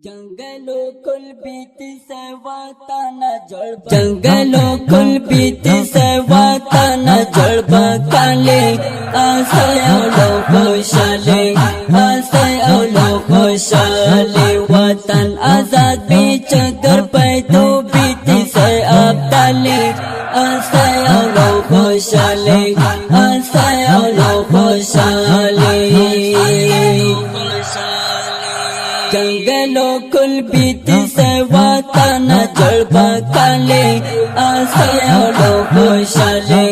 जंगलों कुल बीती से वाताना जड़ जंगलों कुल बीती से वाताना जड़ बकाले आसयों खुशाले आसयों खुशाले वतन आजाद बीच कर पैदो बीती से अब्दाले आसयों खुशाले आसयों खुशाले जंगलों कुल बीती से वाताना जड़ बकाले आसयों खुशाले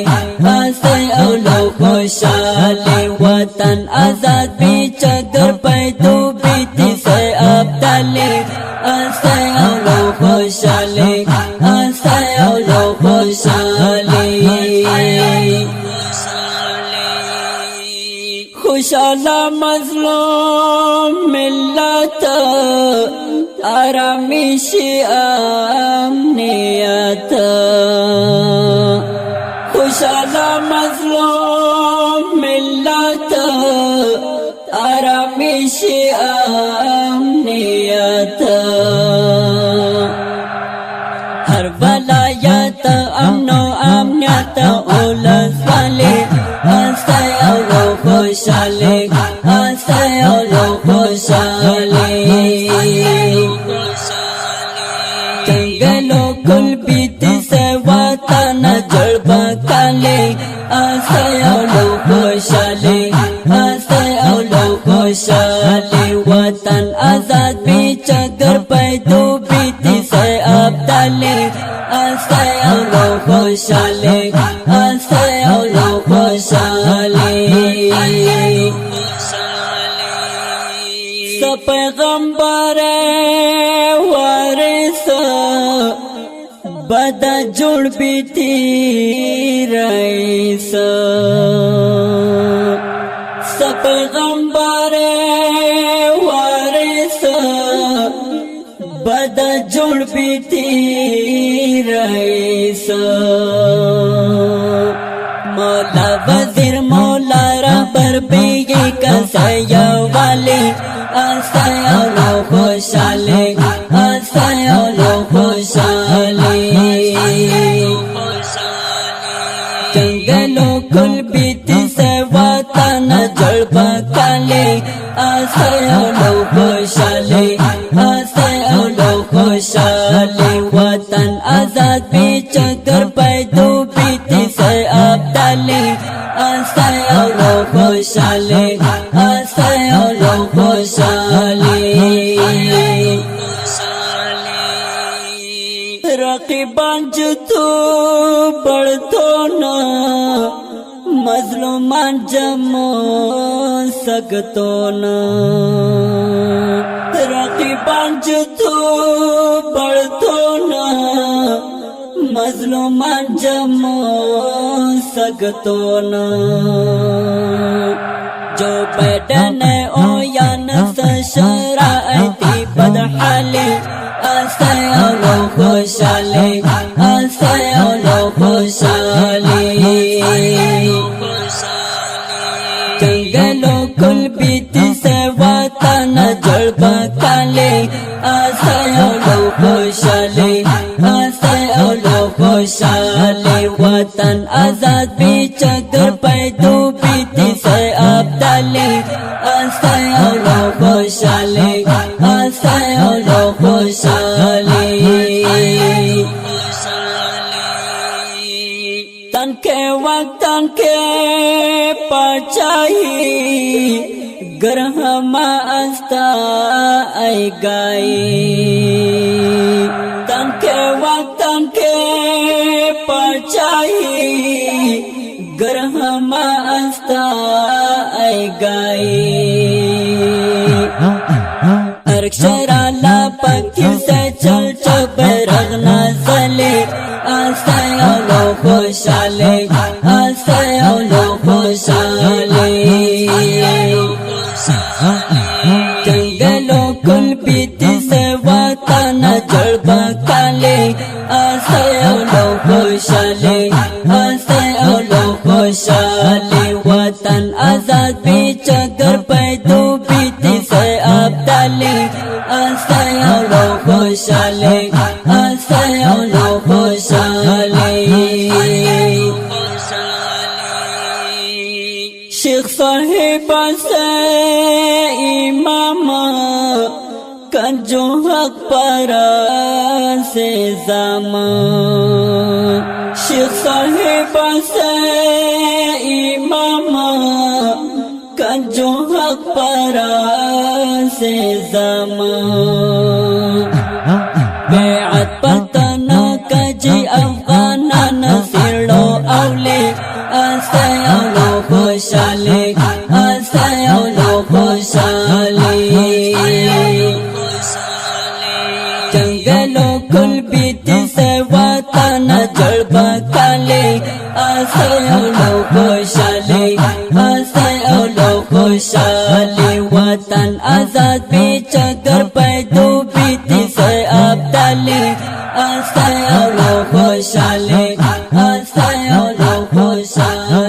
आसयों खुशाले वतन आजाद बीच कर पैदो बीती से अब्दाले आसयों खुशाले आसयों खुशाले खुशाला मजलूम मिल्लत आरामिश अमनियत खुशाला मजलूम मिल्लत आरामिश अमनियत हर वलायत अमनो अमनियत उलस वाले आसयों खुशाले आसयों खुशाले जंगलों कुल बीती से वाताना जड़ बकाले आसयों खुशाले आसयों खुशाले वतन आजाद बीच कर पैदो बीती से अब्दाले आसयों खुशाले आसयों खुशाले पैगंबर वारिस बदा जुड़ बीती रईस पैगंबर वारिस बदा जुड़ बीती रईस मौला वजीर मौला रबर बेगे कसया वाले आसयों खुशाले आसयों खुशाले जंगलों कुल बीती से वाताना जड़ बकाले आसयों खुशाले आसयों खुशाले वतन आजाद बीच कर पैदो बीती से अब्दाले आसयों खुशाले आसयों खुशाले रकीबान तो बढ़तो न मजलूमान जमो सकतो न रकीबान तो बढ़तो न मजलूमान जमो सकतो न जो बैठन ओ यान शराअती बदहाले आसयों खुशाले आसयों खुशाले जंगलों कुल बीती से वाताना जड़ बकाले आसयों खुशाले आसयों खुशाले वतन आजाद बीच कर पैदो बीती से अब्दाले आसयों खुशाले आसयों खुशाले तन के वक्त तन के पचाई गरहमा अस्ता आई गाई तन के वक्त तन के पचाई गरहमा अस्ता आई गाई अक्षराला पंक्ति से चल चुप रखना चले आसयों खुशाले आसयों खुशाले जंगलों कुल बीती से वाताना जड़ बकाले आसयों खुशाले आसयों खुशाले वतन आजाद बीच कर पैदो बीती से अब्दाले आसयों أولو خوشالي أولو خوشالي شیخ صاحب سے امام کنجو حق پر سے زمان شیخ صاحب سے امام کنجو حق پر سے زمان بیعت پتنا کجی افغانان سیڑو اولی اسے اولو خوشالي اولو خوشالي جنگلو کل بیتی سے وطن جڑبا کالے اسے اولو خوشالي اولو خوشالي وطن آزاد بیچ گر پیدو بیتی سے ابدالی اسے اولو خوشالي اولو خوشالي